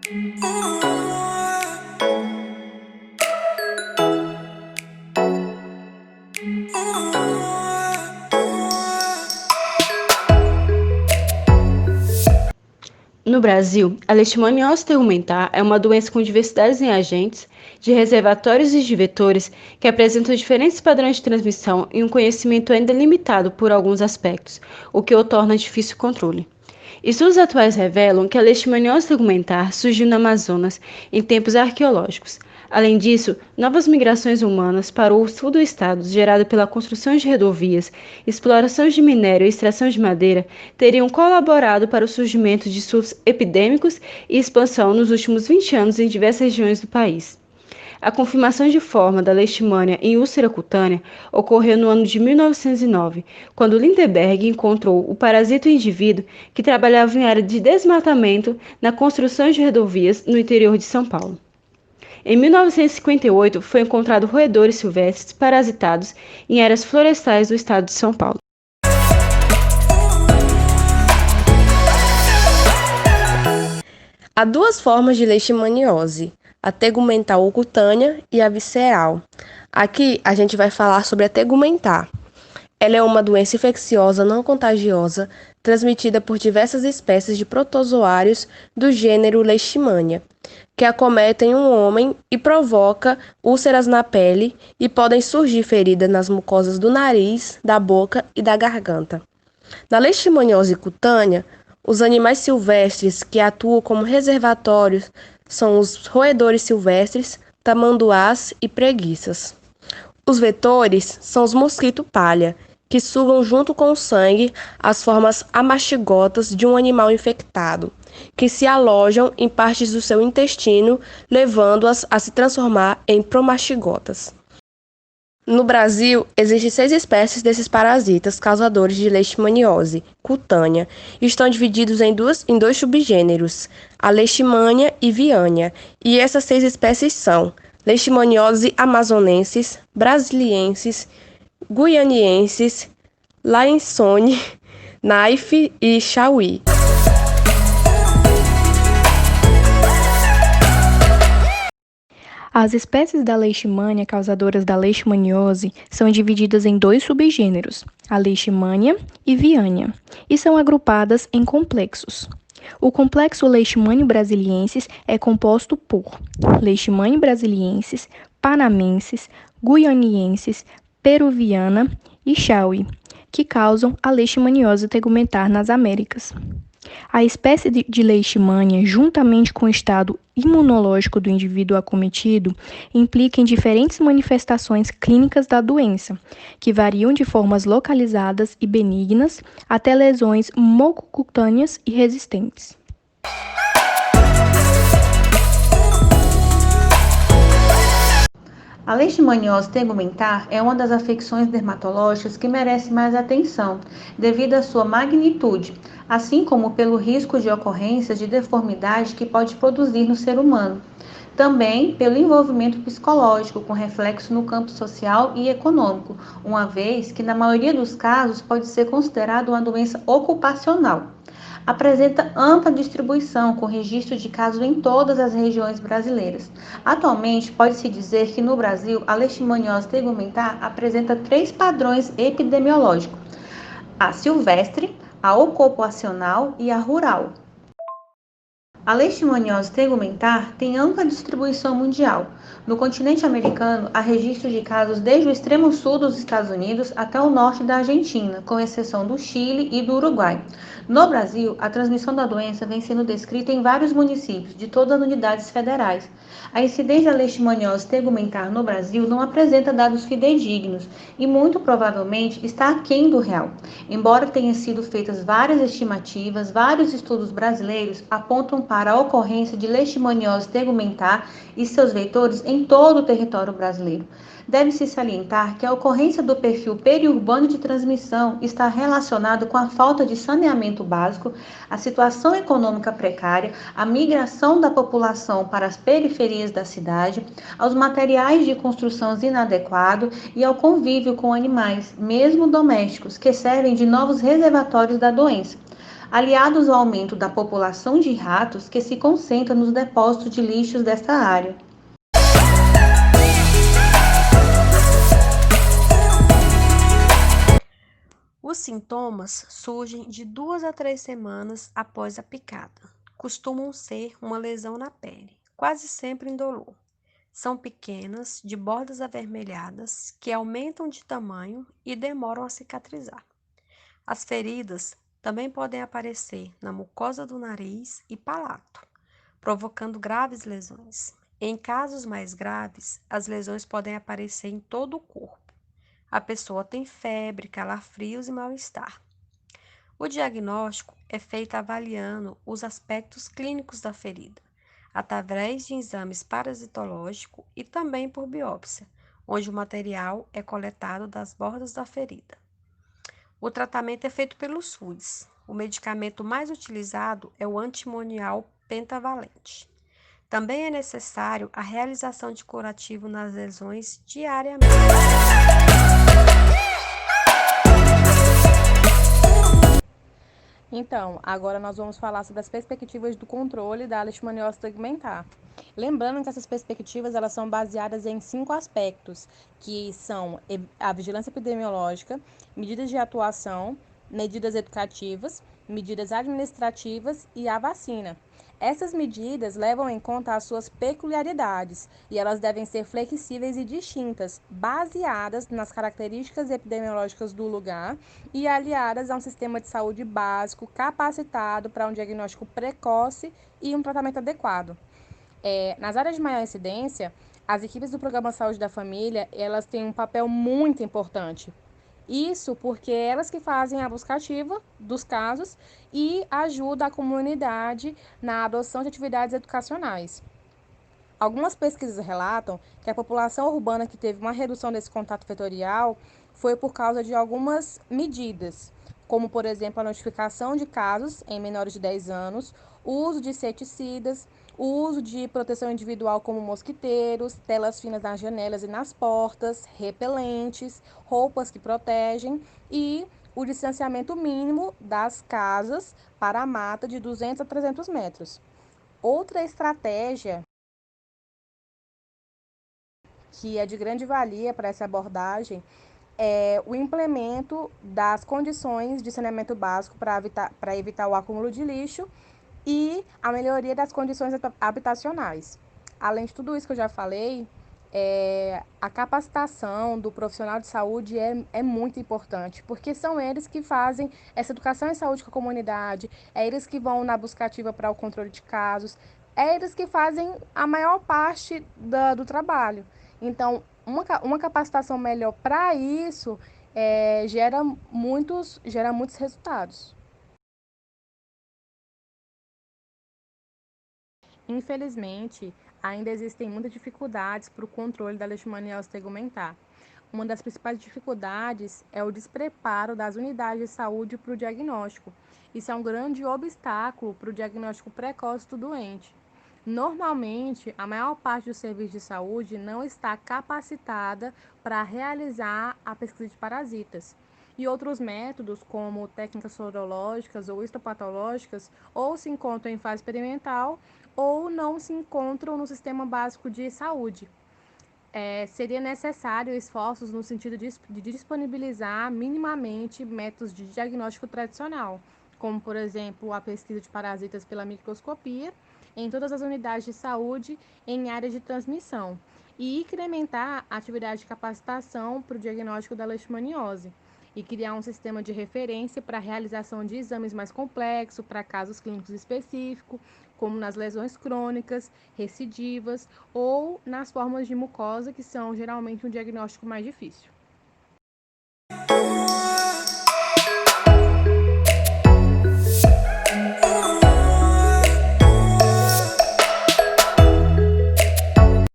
No Brasil, a leishmaniose tegumentar é uma doença com diversidades em agentes, de reservatórios e de vetores que apresentam diferentes padrões de transmissão e um conhecimento ainda limitado por alguns aspectos, o que o torna difícil controle. Estudos atuais revelam que a leishmaniose tegumentar surgiu no Amazonas em tempos arqueológicos. Além disso, novas migrações humanas para o sul do estado, gerada pela construção de rodovias, exploração de minério e extração de madeira, teriam colaborado para o surgimento de surtos epidêmicos e expansão nos últimos 20 anos em diversas regiões do país. A confirmação de forma da leishmania em úlcera cutânea ocorreu no ano de 1909, quando Lindeberg encontrou o parasita em indivíduo que trabalhava em área de desmatamento na construção de rodovias no interior de São Paulo. Em 1958, foi encontrado roedores silvestres parasitados em áreas florestais do estado de São Paulo. Há duas formas de leishmaniose, a tegumentar ou cutânea e a visceral. Aqui a gente vai falar sobre a tegumentar. Ela é uma doença infecciosa não contagiosa, transmitida por diversas espécies de protozoários do gênero Leishmania, que acometem um homem e provoca úlceras na pele e podem surgir feridas nas mucosas do nariz, da boca e da garganta. Na leishmaniose cutânea, os animais silvestres que atuam como reservatórios são os roedores silvestres, tamanduás e preguiças. Os vetores são os mosquito-palha, que sugam junto com o sangue as formas amastigotas de um animal infectado, que se alojam em partes do seu intestino, levando-as a se transformar em promastigotas. No Brasil, existem 6 espécies desses parasitas causadores de leishmaniose cutânea e estão divididos em dois subgêneros, a leishmania e viânia, e essas 6 espécies são leishmaniose amazonensis, brasiliensis, guianiensis, lainsone, naif e chauí. As espécies da leishmania causadoras da leishmaniose são divididas em 2 subgêneros, a leishmania e viânia, e são agrupadas em complexos. O complexo Leishmania brasiliensis é composto por Leishmania brasiliensis, panamensis, guianiensis, peruviana e chauí, que causam a leishmaniose tegumentar nas Américas. A espécie de leishmania, juntamente com o estado imunológico do indivíduo acometido, implica em diferentes manifestações clínicas da doença, que variam de formas localizadas e benignas até lesões mucocutâneas e resistentes. A leishmaniose tegumentar é uma das afecções dermatológicas que merece mais atenção, devido à sua magnitude, assim como pelo risco de ocorrências de deformidade que pode produzir no ser humano. Também pelo envolvimento psicológico, com reflexo no campo social e econômico, uma vez que, na maioria dos casos, pode ser considerada uma doença ocupacional. Apresenta ampla distribuição, com registro de casos em todas as regiões brasileiras. Atualmente, pode-se dizer que no Brasil, a leishmaniose tegumentar apresenta 3 padrões epidemiológicos: a silvestre, a ocupacional e a rural. A leishmaniose tegumentar tem ampla distribuição mundial. No continente americano, há registro de casos desde o extremo sul dos Estados Unidos até o norte da Argentina, com exceção do Chile e do Uruguai. No Brasil, a transmissão da doença vem sendo descrita em vários municípios de todas as unidades federais. A incidência da leishmaniose tegumentar no Brasil não apresenta dados fidedignos e muito provavelmente está aquém do real. Embora tenham sido feitas várias estimativas, vários estudos brasileiros apontam para a ocorrência de leishmaniose tegumentar e seus vetores em todo o território brasileiro. Deve-se salientar que a ocorrência do perfil periurbano de transmissão está relacionado com a falta de saneamento básico, a situação econômica precária, a migração da população para as periferias da cidade, aos materiais de construção inadequados e ao convívio com animais, mesmo domésticos, que servem de novos reservatórios da doença. aliados ao aumento da população de ratos que se concentra nos depósitos de lixos desta área. Os sintomas surgem de 2 a 3 semanas após a picada. Costumam ser uma lesão na pele, quase sempre indolor. São pequenas, de bordas avermelhadas, que aumentam de tamanho e demoram a cicatrizar. As feridas também podem aparecer na mucosa do nariz e palato, provocando graves lesões. Em casos mais graves, as lesões podem aparecer em todo o corpo. A pessoa tem febre, calafrios e mal-estar. O diagnóstico é feito avaliando os aspectos clínicos da ferida, através de exames parasitológicos e também por biópsia, onde o material é coletado das bordas da ferida. O tratamento é feito pelo SUS. O medicamento mais utilizado é o antimonial pentavalente. Também é necessário a realização de curativo nas lesões diariamente. Então, agora nós vamos falar sobre as perspectivas do controle da leishmaniose tegmentar. Lembrando que essas perspectivas elas são baseadas em 5 aspectos, que são a vigilância epidemiológica, medidas de atuação, medidas educativas, medidas administrativas e a vacina. Essas medidas levam em conta as suas peculiaridades e elas devem ser flexíveis e distintas, baseadas nas características epidemiológicas do lugar e aliadas a um sistema de saúde básico capacitado para um diagnóstico precoce e um tratamento adequado. Nas áreas de maior incidência, as equipes do Programa Saúde da Família, elas têm um papel muito importante. Isso porque é elas que fazem a busca ativa dos casos e ajudam a comunidade na adoção de atividades educacionais. Algumas pesquisas relatam que a população urbana que teve uma redução desse contato vetorial foi por causa de algumas medidas, como, por exemplo, a notificação de casos em menores de 10 anos, o uso de inseticidas, o uso de proteção individual como mosquiteiros, telas finas nas janelas e nas portas, repelentes, roupas que protegem e o distanciamento mínimo das casas para a mata de 200 a 300 metros. Outra estratégia que é de grande valia para essa abordagem é o implemento das condições de saneamento básico para evitar o acúmulo de lixo e a melhoria das condições habitacionais. Além de tudo isso que eu já falei, a capacitação do profissional de saúde é muito importante, porque são eles que fazem essa educação em saúde com a comunidade, é eles que vão na busca ativa para o controle de casos, é eles que fazem a maior parte do trabalho. Então, uma capacitação melhor para isso gera muitos resultados. Infelizmente, ainda existem muitas dificuldades para o controle da leishmaniose tegumentar. Uma das principais dificuldades é o despreparo das unidades de saúde para o diagnóstico. Isso é um grande obstáculo para o diagnóstico precoce do doente. Normalmente, a maior parte dos serviços de saúde não está capacitada para realizar a pesquisa de parasitas. E outros métodos, como técnicas sorológicas ou histopatológicas, ou se encontram em fase experimental ou não se encontram no sistema básico de saúde. Seria necessário esforços no sentido de disponibilizar minimamente métodos de diagnóstico tradicional, como, por exemplo, a pesquisa de parasitas pela microscopia em todas as unidades de saúde em áreas de transmissão, e incrementar a atividade de capacitação para o diagnóstico da leishmaniose, e criar um sistema de referência para a realização de exames mais complexos para casos clínicos específicos, como nas lesões crônicas, recidivas ou nas formas de mucosa, que são geralmente um diagnóstico mais difícil.